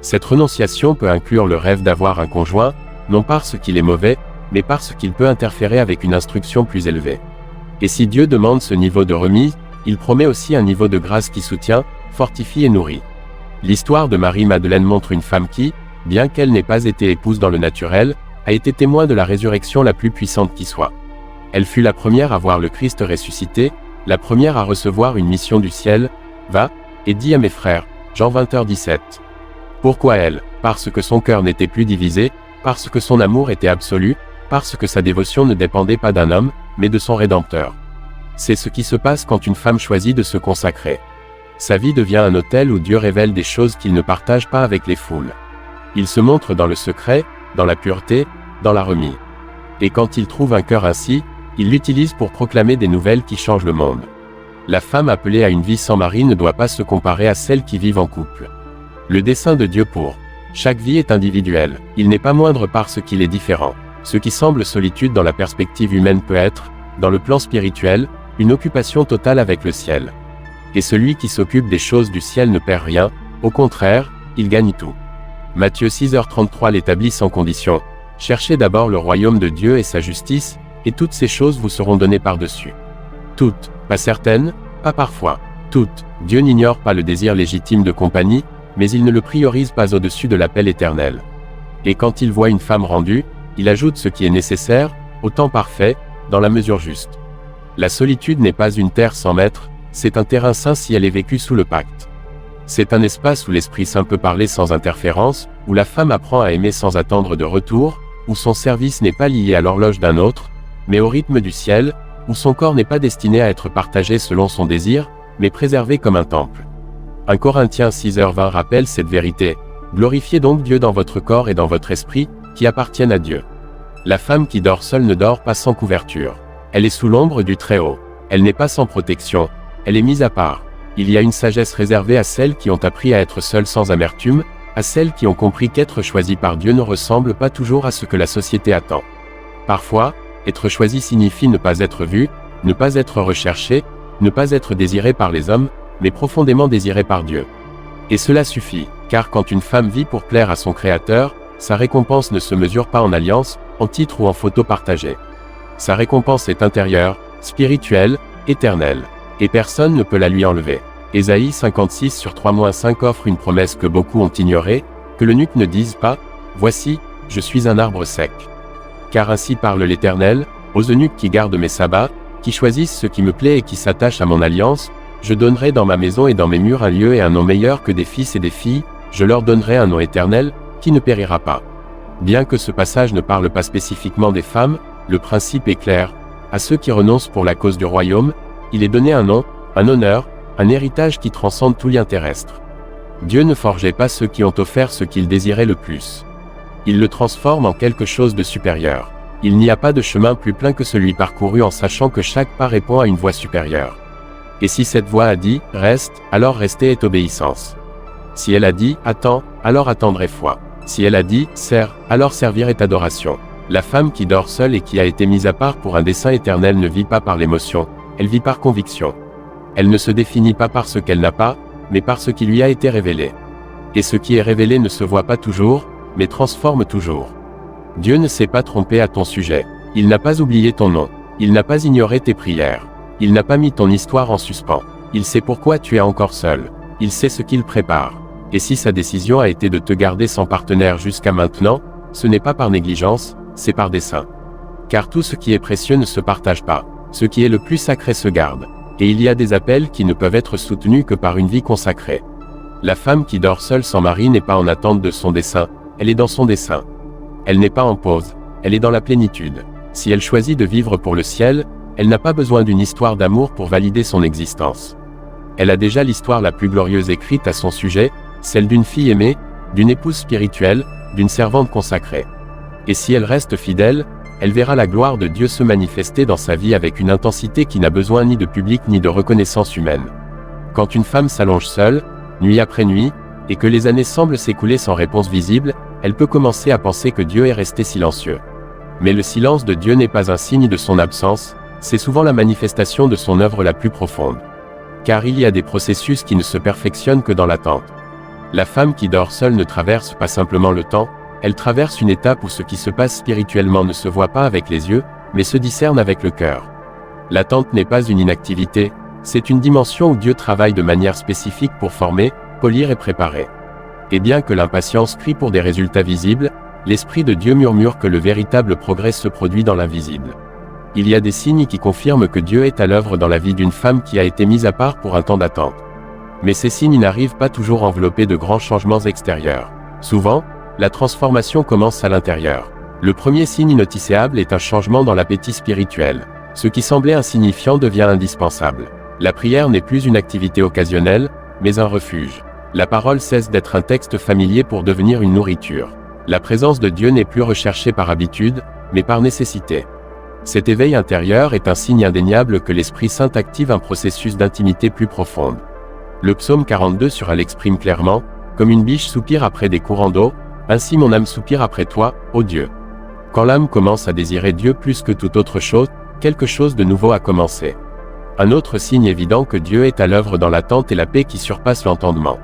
Cette renonciation peut inclure le rêve d'avoir un conjoint, non parce qu'il est mauvais, mais parce qu'il peut interférer avec une instruction plus élevée. Et si Dieu demande ce niveau de remise, il promet aussi un niveau de grâce qui soutient, fortifie et nourrit. L'histoire de Marie-Madeleine montre une femme qui, bien qu'elle n'ait pas été épouse dans le naturel, a été témoin de la résurrection la plus puissante qui soit. Elle fut la première à voir le Christ ressuscité, la première à recevoir une mission du ciel, « Va, et dis à mes frères », Jean 20h17. Pourquoi elle? Parce que son cœur n'était plus divisé, parce que son amour était absolu, parce que sa dévotion ne dépendait pas d'un homme, mais de son Rédempteur. C'est ce qui se passe quand une femme choisit de se consacrer. Sa vie devient un autel où Dieu révèle des choses qu'il ne partage pas avec les foules. Il se montre dans le secret, dans la pureté, dans la remise. Et quand il trouve un cœur ainsi, il l'utilise pour proclamer des nouvelles qui changent le monde. La femme appelée à une vie sans mari ne doit pas se comparer à celles qui vivent en couple. Le dessein de Dieu pour chaque vie est individuel, il n'est pas moindre parce qu'il est différent. Ce qui semble solitude dans la perspective humaine peut être, dans le plan spirituel, une occupation totale avec le ciel. Et celui qui s'occupe des choses du ciel ne perd rien, au contraire, il gagne tout. Matthieu 6h33 l'établit sans condition. Cherchez d'abord le royaume de Dieu et sa justice, et toutes ces choses vous seront données par-dessus. Toutes. Pas certaines, pas parfois. Toutes. Dieu n'ignore pas le désir légitime de compagnie, mais il ne le priorise pas au-dessus de l'appel éternel. Et quand il voit une femme rendue, il ajoute ce qui est nécessaire, au temps parfait, dans la mesure juste. La solitude n'est pas une terre sans maître, c'est un terrain saint si elle est vécue sous le pacte. C'est un espace où l'Esprit Saint peut parler sans interférence, où la femme apprend à aimer sans attendre de retour, où son service n'est pas lié à l'horloge d'un autre, mais au rythme du ciel, où son corps n'est pas destiné à être partagé selon son désir, mais préservé comme un temple. 1 Corinthiens 6h20 rappelle cette vérité. Glorifiez donc Dieu dans votre corps et dans votre esprit, qui appartiennent à Dieu. La femme qui dort seule ne dort pas sans couverture. Elle est sous l'ombre du Très-Haut. Elle n'est pas sans protection. Elle est mise à part. Il y a une sagesse réservée à celles qui ont appris à être seules sans amertume, à celles qui ont compris qu'être choisi par Dieu ne ressemble pas toujours à ce que la société attend. Parfois, être choisi signifie ne pas être vu, ne pas être recherché, ne pas être désiré par les hommes, mais profondément désiré par Dieu. Et cela suffit, car quand une femme vit pour plaire à son Créateur, sa récompense ne se mesure pas en alliance, en titre ou en photo partagée. Sa récompense est intérieure, spirituelle, éternelle. Et personne ne peut la lui enlever. Ésaïe 56/3-5 offre une promesse que beaucoup ont ignorée, que l'eunuque ne dise pas « Voici, je suis un arbre sec ». Car ainsi parle l'Éternel, aux eunuques qui gardent mes sabbats, qui choisissent ce qui me plaît et qui s'attachent à mon alliance, je donnerai dans ma maison et dans mes murs un lieu et un nom meilleur que des fils et des filles, je leur donnerai un nom éternel, qui ne périra pas. Bien que ce passage ne parle pas spécifiquement des femmes, le principe est clair. À ceux qui renoncent pour la cause du royaume, il est donné un nom, un honneur, un héritage qui transcende tout lien terrestre. Dieu ne forgeait pas ceux qui ont offert ce qu'ils désiraient le plus. Il le transforme en quelque chose de supérieur. Il n'y a pas de chemin plus plein que celui parcouru en sachant que chaque pas répond à une voie supérieure. Et si cette voie a dit « Reste », alors rester est obéissance. Si elle a dit « Attends », alors attendre est foi. Si elle a dit « Sers », alors servir est adoration. La femme qui dort seule et qui a été mise à part pour un dessein éternel ne vit pas par l'émotion. Elle vit par conviction. Elle ne se définit pas par ce qu'elle n'a pas, mais par ce qui lui a été révélé. Et ce qui est révélé ne se voit pas toujours, mais transforme toujours. Dieu ne s'est pas trompé à ton sujet. Il n'a pas oublié ton nom. Il n'a pas ignoré tes prières. Il n'a pas mis ton histoire en suspens. Il sait pourquoi tu es encore seul. Il sait ce qu'il prépare. Et si sa décision a été de te garder sans partenaire jusqu'à maintenant, ce n'est pas par négligence, c'est par dessein. Car tout ce qui est précieux ne se partage pas. Ce qui est le plus sacré se garde. Et il y a des appels qui ne peuvent être soutenus que par une vie consacrée. La femme qui dort seule sans mari n'est pas en attente de son dessein, elle est dans son dessein. Elle n'est pas en pause, elle est dans la plénitude. Si elle choisit de vivre pour le ciel, elle n'a pas besoin d'une histoire d'amour pour valider son existence. Elle a déjà l'histoire la plus glorieuse écrite à son sujet, celle d'une fille aimée, d'une épouse spirituelle, d'une servante consacrée. Et si elle reste fidèle, elle verra la gloire de Dieu se manifester dans sa vie avec une intensité qui n'a besoin ni de public ni de reconnaissance humaine. Quand une femme s'allonge seule, nuit après nuit, et que les années semblent s'écouler sans réponse visible, elle peut commencer à penser que Dieu est resté silencieux. Mais le silence de Dieu n'est pas un signe de son absence, c'est souvent la manifestation de son œuvre la plus profonde. Car il y a des processus qui ne se perfectionnent que dans l'attente. La femme qui dort seule ne traverse pas simplement le temps, elle traverse une étape où ce qui se passe spirituellement ne se voit pas avec les yeux, mais se discerne avec le cœur. L'attente n'est pas une inactivité, c'est une dimension où Dieu travaille de manière spécifique pour former, polir et préparer. Et bien que l'impatience crie pour des résultats visibles, l'Esprit de Dieu murmure que le véritable progrès se produit dans l'invisible. Il y a des signes qui confirment que Dieu est à l'œuvre dans la vie d'une femme qui a été mise à part pour un temps d'attente. Mais ces signes n'arrivent pas toujours enveloppés de grands changements extérieurs. Souvent, la transformation commence à l'intérieur. Le premier signe noticeable est un changement dans l'appétit spirituel. Ce qui semblait insignifiant devient indispensable. La prière n'est plus une activité occasionnelle, mais un refuge. La parole cesse d'être un texte familier pour devenir une nourriture. La présence de Dieu n'est plus recherchée par habitude, mais par nécessité. Cet éveil intérieur est un signe indéniable que l'Esprit Saint active un processus d'intimité plus profonde. Le psaume 42 l'exprime clairement, comme une biche soupire après des courants d'eau, ainsi mon âme soupire après toi, ô Dieu. Quand l'âme commence à désirer Dieu plus que toute autre chose, quelque chose de nouveau a commencé. Un autre signe évident que Dieu est à l'œuvre dans l'attente est la paix qui surpasse l'entendement.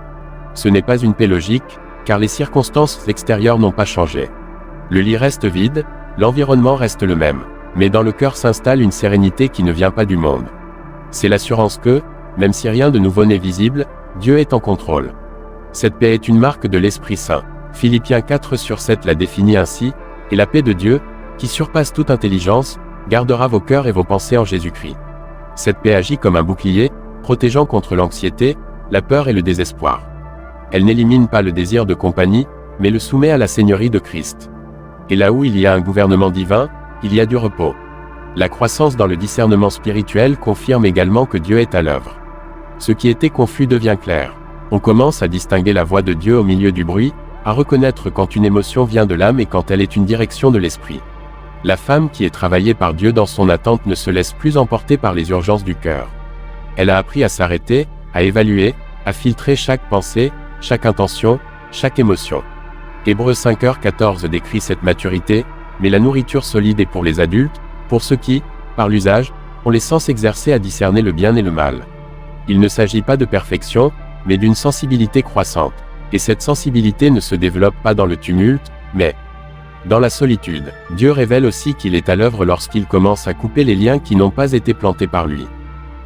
Ce n'est pas une paix logique, car les circonstances extérieures n'ont pas changé. Le lit reste vide, l'environnement reste le même, mais dans le cœur s'installe une sérénité qui ne vient pas du monde. C'est l'assurance que, même si rien de nouveau n'est visible, Dieu est en contrôle. Cette paix est une marque de l'Esprit Saint. Philippiens 4/7 la définit ainsi, et la paix de Dieu, qui surpasse toute intelligence, gardera vos cœurs et vos pensées en Jésus-Christ. Cette paix agit comme un bouclier, protégeant contre l'anxiété, la peur et le désespoir. Elle n'élimine pas le désir de compagnie, mais le soumet à la seigneurie de Christ. Et là où il y a un gouvernement divin, il y a du repos. La croissance dans le discernement spirituel confirme également que Dieu est à l'œuvre. Ce qui était confus devient clair. On commence à distinguer la voix de Dieu au milieu du bruit, à reconnaître quand une émotion vient de l'âme et quand elle est une direction de l'esprit. La femme qui est travaillée par Dieu dans son attente ne se laisse plus emporter par les urgences du cœur. Elle a appris à s'arrêter, à évaluer, à filtrer chaque pensée, chaque intention, chaque émotion. Hébreux 5h14 décrit cette maturité, mais la nourriture solide est pour les adultes, pour ceux qui, par l'usage, ont les sens exercés à discerner le bien et le mal. Il ne s'agit pas de perfection, mais d'une sensibilité croissante. Et cette sensibilité ne se développe pas dans le tumulte, mais dans la solitude. Dieu révèle aussi qu'il est à l'œuvre lorsqu'il commence à couper les liens qui n'ont pas été plantés par lui.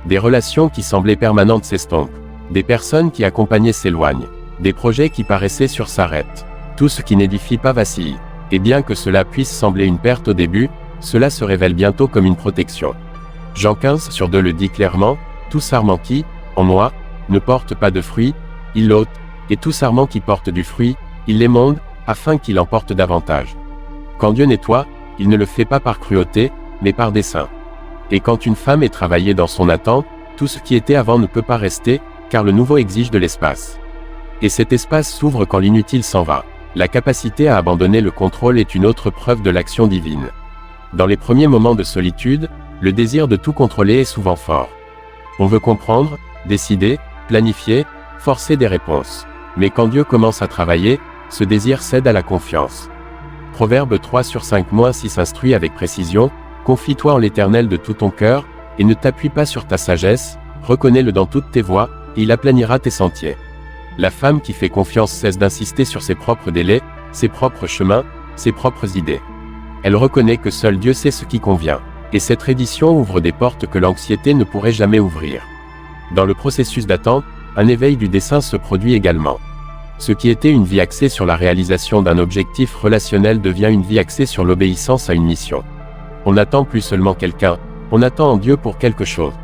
Des relations qui semblaient permanentes s'estompent. Des personnes qui accompagnaient s'éloignent. Des projets qui paraissaient sûrs s'arrêtent. Tout ce qui n'édifie pas vacille. Et bien que cela puisse sembler une perte au début, cela se révèle bientôt comme une protection. Jean 15/2 le dit clairement, « Tout sarment qui, en moi, ne porte pas de fruit, il l'ôte, et tout sarment qui porte du fruit, il l'émonde, afin qu'il en porte davantage. » Quand Dieu nettoie, il ne le fait pas par cruauté, mais par dessein. Et quand une femme est travaillée dans son attente, tout ce qui était avant ne peut pas rester, car le nouveau exige de l'espace. Et cet espace s'ouvre quand l'inutile s'en va. La capacité à abandonner le contrôle est une autre preuve de l'action divine. Dans les premiers moments de solitude, le désir de tout contrôler est souvent fort. On veut comprendre, décider, planifier, forcer des réponses. Mais quand Dieu commence à travailler, ce désir cède à la confiance. Proverbe 3/5-6 instruit avec précision, « Confie-toi en l'Éternel de tout ton cœur, et ne t'appuie pas sur ta sagesse, reconnais-le dans toutes tes voies, et il aplanira tes sentiers. » La femme qui fait confiance cesse d'insister sur ses propres délais, ses propres chemins, ses propres idées. Elle reconnaît que seul Dieu sait ce qui convient. Et cette reddition ouvre des portes que l'anxiété ne pourrait jamais ouvrir. Dans le processus d'attente, un éveil du dessein se produit également. Ce qui était une vie axée sur la réalisation d'un objectif relationnel devient une vie axée sur l'obéissance à une mission. On n'attend plus seulement quelqu'un, on attend en Dieu pour quelque chose.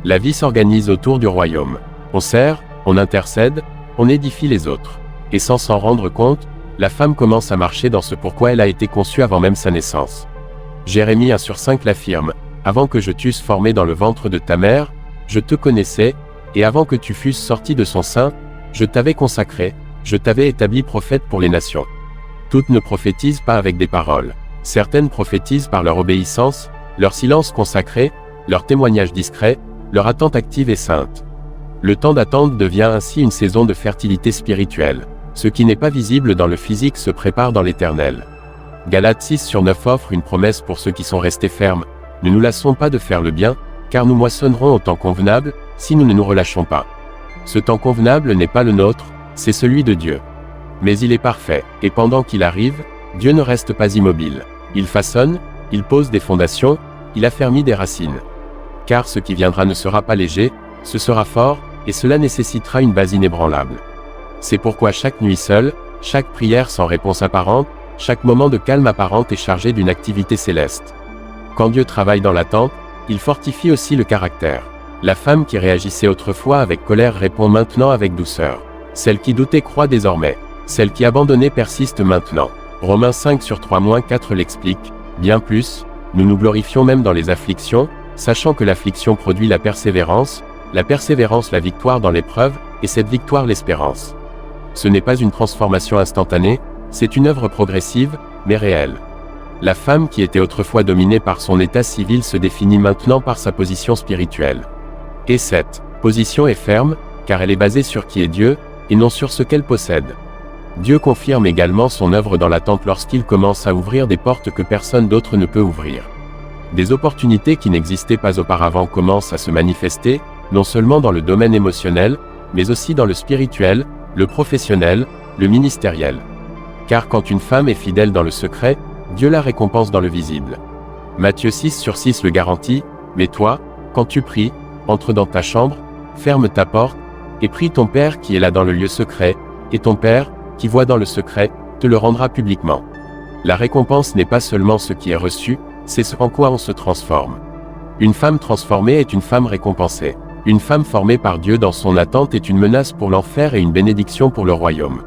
La vie s'organise autour du royaume. On sert, on intercède, on édifie les autres. Et sans s'en rendre compte, la femme commence à marcher dans ce pourquoi elle a été conçue avant même sa naissance. Jérémie 1/5 l'affirme, « Avant que je t'eusse formé dans le ventre de ta mère, je te connaissais, et avant que tu fusses sorti de son sein, je t'avais consacré, je t'avais établi prophète pour les nations. » Toutes ne prophétisent pas avec des paroles. Certaines prophétisent par leur obéissance, leur silence consacré, leur témoignage discret, leur attente active et sainte. Le temps d'attente devient ainsi une saison de fertilité spirituelle. Ce qui n'est pas visible dans le physique se prépare dans l'éternel. Galates 6/9 offre une promesse pour ceux qui sont restés fermes. « Ne nous lassons pas de faire le bien, car nous moissonnerons au temps convenable, si nous ne nous relâchons pas. » Ce temps convenable n'est pas le nôtre, c'est celui de Dieu. Mais il est parfait, et pendant qu'il arrive, Dieu ne reste pas immobile. Il façonne, il pose des fondations, il affermit des racines. Car ce qui viendra ne sera pas léger, ce sera fort, et cela nécessitera une base inébranlable. C'est pourquoi chaque nuit seule, chaque prière sans réponse apparente, chaque moment de calme apparent est chargé d'une activité céleste. Quand Dieu travaille dans l'attente, il fortifie aussi le caractère. La femme qui réagissait autrefois avec colère répond maintenant avec douceur. Celle qui doutait croit désormais. Celle qui abandonnait persiste maintenant. Romains 5/3-4 l'explique. Bien plus, nous nous glorifions même dans les afflictions, sachant que l'affliction produit la persévérance la victoire dans l'épreuve, et cette victoire l'espérance. Ce n'est pas une transformation instantanée, c'est une œuvre progressive, mais réelle. La femme qui était autrefois dominée par son état civil se définit maintenant par sa position spirituelle. Et cette position est ferme, car elle est basée sur qui est Dieu, et non sur ce qu'elle possède. Dieu confirme également son œuvre dans l'attente lorsqu'il commence à ouvrir des portes que personne d'autre ne peut ouvrir. Des opportunités qui n'existaient pas auparavant commencent à se manifester, non seulement dans le domaine émotionnel, mais aussi dans le spirituel, le professionnel, le ministériel. Car quand une femme est fidèle dans le secret, Dieu la récompense dans le visible. Matthieu 6/6 le garantit, « Mais toi, quand tu pries, entre dans ta chambre, ferme ta porte, et prie ton Père qui est là dans le lieu secret, et ton Père, qui voit dans le secret, te le rendra publiquement. La récompense n'est pas seulement ce qui est reçu, c'est ce en quoi on se transforme. Une femme transformée est une femme récompensée. Une femme formée par Dieu dans son attente est une menace pour l'enfer et une bénédiction pour le royaume.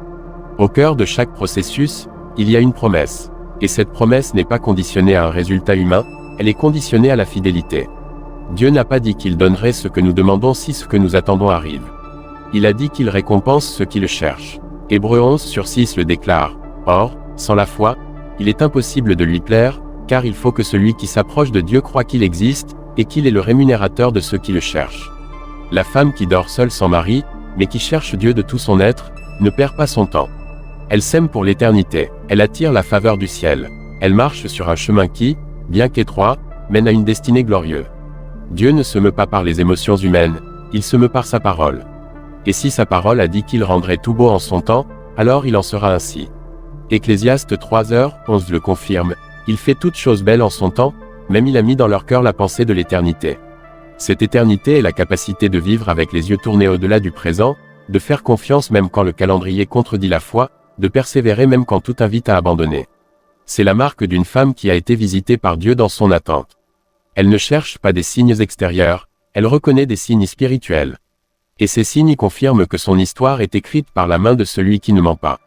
Au cœur de chaque processus, il y a une promesse. Et cette promesse n'est pas conditionnée à un résultat humain, elle est conditionnée à la fidélité. Dieu n'a pas dit qu'il donnerait ce que nous demandons si ce que nous attendons arrive. Il a dit qu'il récompense ceux qui le cherchent. Hébreux 11/6 le déclare. Or, sans la foi, il est impossible de lui plaire, car il faut que celui qui s'approche de Dieu croie qu'il existe, et qu'il est le rémunérateur de ceux qui le cherchent. La femme qui dort seule sans mari, mais qui cherche Dieu de tout son être, ne perd pas son temps. Elle sème pour l'éternité, elle attire la faveur du ciel. Elle marche sur un chemin qui, bien qu'étroit, mène à une destinée glorieuse. Dieu ne se meut pas par les émotions humaines, il se meut par sa parole. Et si sa parole a dit qu'il rendrait tout beau en son temps, alors il en sera ainsi. Ecclésiaste 3h11 le confirme, il fait toutes choses belles en son temps, même il a mis dans leur cœur la pensée de l'éternité. Cette éternité est la capacité de vivre avec les yeux tournés au-delà du présent, de faire confiance même quand le calendrier contredit la foi, de persévérer même quand tout invite à abandonner. C'est la marque d'une femme qui a été visitée par Dieu dans son attente. Elle ne cherche pas des signes extérieurs, elle reconnaît des signes spirituels. Et ces signes confirment que son histoire est écrite par la main de celui qui ne ment pas.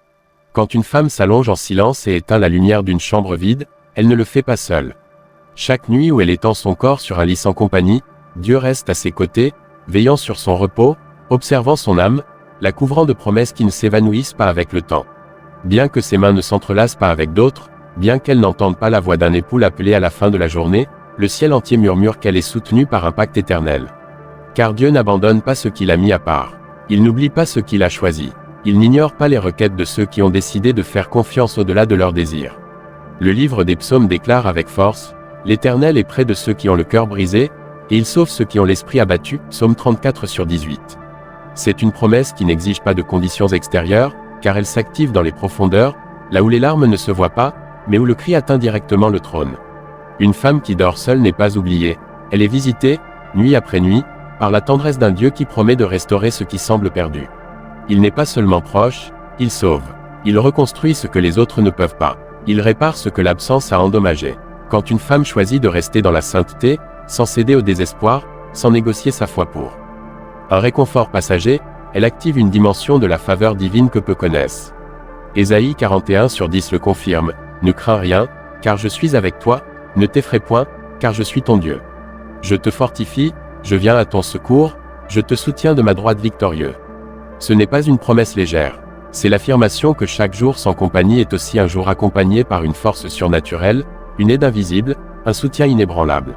Quand une femme s'allonge en silence et éteint la lumière d'une chambre vide, elle ne le fait pas seule. Chaque nuit où elle étend son corps sur un lit sans compagnie, Dieu reste à ses côtés, veillant sur son repos, observant son âme, la couvrant de promesses qui ne s'évanouissent pas avec le temps. Bien que ses mains ne s'entrelacent pas avec d'autres, bien qu'elle n'entende pas la voix d'un époux l'appeler à la fin de la journée, le ciel entier murmure qu'elle est soutenue par un pacte éternel. Car Dieu n'abandonne pas ce qu'il a mis à part. Il n'oublie pas ce qu'il a choisi. Il n'ignore pas les requêtes de ceux qui ont décidé de faire confiance au-delà de leurs désirs. Le livre des psaumes déclare avec force, « L'Éternel est près de ceux qui ont le cœur brisé, et il sauve ceux qui ont l'esprit abattu » Psaume 34/18. C'est une promesse qui n'exige pas de conditions extérieures, car elle s'active dans les profondeurs, là où les larmes ne se voient pas, mais où le cri atteint directement le trône. Une femme qui dort seule n'est pas oubliée, elle est visitée, nuit après nuit, par la tendresse d'un Dieu qui promet de restaurer ce qui semble perdu. Il n'est pas seulement proche, il sauve. Il reconstruit ce que les autres ne peuvent pas. Il répare ce que l'absence a endommagé. Quand une femme choisit de rester dans la sainteté, sans céder au désespoir, sans négocier sa foi pour un réconfort passager, elle active une dimension de la faveur divine que peu connaissent. Ésaïe 41/10 le confirme, « Ne crains rien, car je suis avec toi, ne t'effraie point, car je suis ton Dieu. Je te fortifie, je viens à ton secours, je te soutiens de ma droite victorieuse. » Ce n'est pas une promesse légère. C'est l'affirmation que chaque jour sans compagnie est aussi un jour accompagné par une force surnaturelle, une aide invisible, un soutien inébranlable.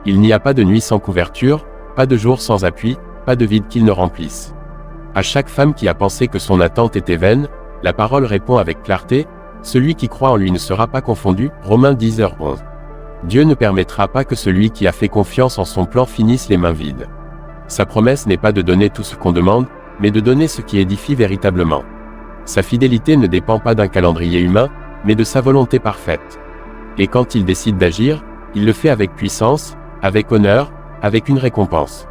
Il n'y a pas de nuit sans couverture, pas de jour sans appui, pas de vide qu'il ne remplisse. À chaque femme qui a pensé que son attente était vaine, la parole répond avec clarté, « Celui qui croit en lui ne sera pas confondu » Romains 10h11. Dieu ne permettra pas que celui qui a fait confiance en son plan finisse les mains vides. Sa promesse n'est pas de donner tout ce qu'on demande, mais de donner ce qui édifie véritablement. Sa fidélité ne dépend pas d'un calendrier humain, mais de sa volonté parfaite. Et quand il décide d'agir, il le fait avec puissance, avec honneur, avec une récompense.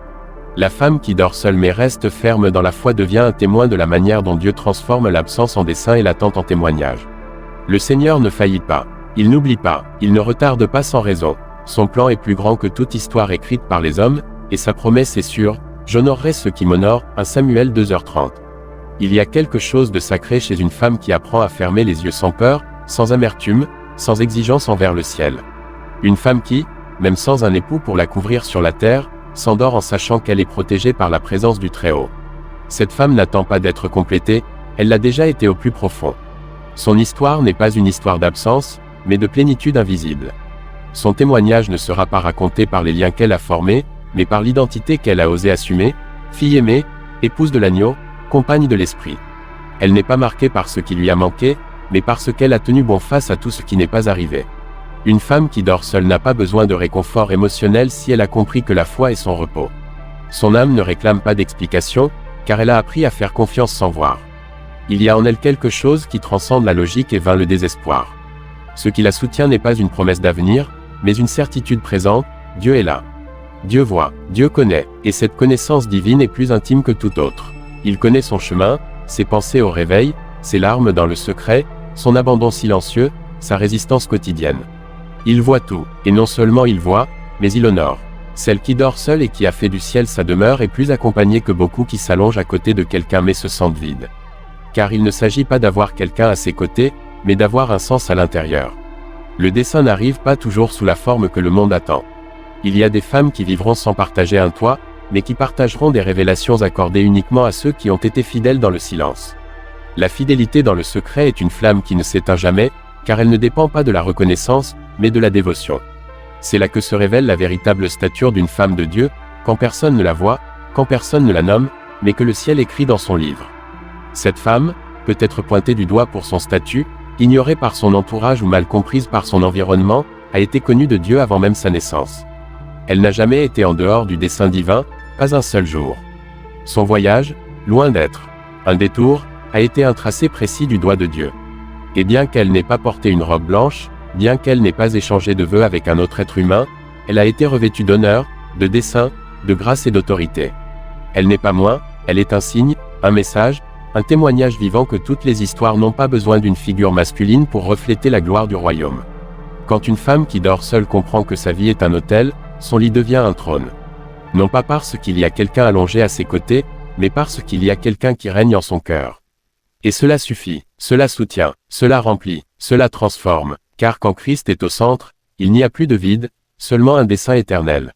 La femme qui dort seule mais reste ferme dans la foi devient un témoin de la manière dont Dieu transforme l'absence en dessein et l'attente en témoignage. Le Seigneur ne faillit pas. Il n'oublie pas, il ne retarde pas sans raison. Son plan est plus grand que toute histoire écrite par les hommes, et sa promesse est sûre, « J'honorerai ceux qui m'honorent » 1 Samuel 2h30. Il y a quelque chose de sacré chez une femme qui apprend à fermer les yeux sans peur, sans amertume, sans exigence envers le ciel. Une femme qui, même sans un époux pour la couvrir sur la terre, s'endort en sachant qu'elle est protégée par la présence du Très-Haut. Cette femme n'attend pas d'être complétée, elle l'a déjà été au plus profond. Son histoire n'est pas une histoire d'absence, mais de plénitude invisible. Son témoignage ne sera pas raconté par les liens qu'elle a formés, mais par l'identité qu'elle a osé assumer, fille aimée, épouse de l'agneau, compagne de l'esprit. Elle n'est pas marquée par ce qui lui a manqué, mais par ce qu'elle a tenu bon face à tout ce qui n'est pas arrivé. Une femme qui dort seule n'a pas besoin de réconfort émotionnel si elle a compris que la foi est son repos. Son âme ne réclame pas d'explication, car elle a appris à faire confiance sans voir. Il y a en elle quelque chose qui transcende la logique et vainc le désespoir. Ce qui la soutient n'est pas une promesse d'avenir, mais une certitude présente, Dieu est là. Dieu voit, Dieu connaît, et cette connaissance divine est plus intime que tout autre. Il connaît son chemin, ses pensées au réveil, ses larmes dans le secret, son abandon silencieux, sa résistance quotidienne. Il voit tout, et non seulement il voit, mais il honore. Celle qui dort seule et qui a fait du ciel sa demeure est plus accompagnée que beaucoup qui s'allongent à côté de quelqu'un mais se sentent vides. Car il ne s'agit pas d'avoir quelqu'un à ses côtés, mais d'avoir un sens à l'intérieur. Le dessein n'arrive pas toujours sous la forme que le monde attend. Il y a des femmes qui vivront sans partager un toit, mais qui partageront des révélations accordées uniquement à ceux qui ont été fidèles dans le silence. La fidélité dans le secret est une flamme qui ne s'éteint jamais, car elle ne dépend pas de la reconnaissance, mais de la dévotion. C'est là que se révèle la véritable stature d'une femme de Dieu, quand personne ne la voit, quand personne ne la nomme, mais que le ciel écrit dans son livre. Cette femme, peut être pointée du doigt pour son statut, ignorée par son entourage ou mal comprise par son environnement, a été connue de Dieu avant même sa naissance. Elle n'a jamais été en dehors du dessein divin, pas un seul jour. Son voyage, loin d'être un détour, a été un tracé précis du doigt de Dieu. Et bien qu'elle n'ait pas porté une robe blanche, bien qu'elle n'ait pas échangé de vœux avec un autre être humain, elle a été revêtue d'honneur, de dessein, de grâce et d'autorité. Elle n'est pas moins, elle est un signe, un message, un témoignage vivant que toutes les histoires n'ont pas besoin d'une figure masculine pour refléter la gloire du royaume. Quand une femme qui dort seule comprend que sa vie est un autel, son lit devient un trône. Non pas parce qu'il y a quelqu'un allongé à ses côtés, mais parce qu'il y a quelqu'un qui règne en son cœur. Et cela suffit, cela soutient, cela remplit, cela transforme, car quand Christ est au centre, il n'y a plus de vide, seulement un dessein éternel.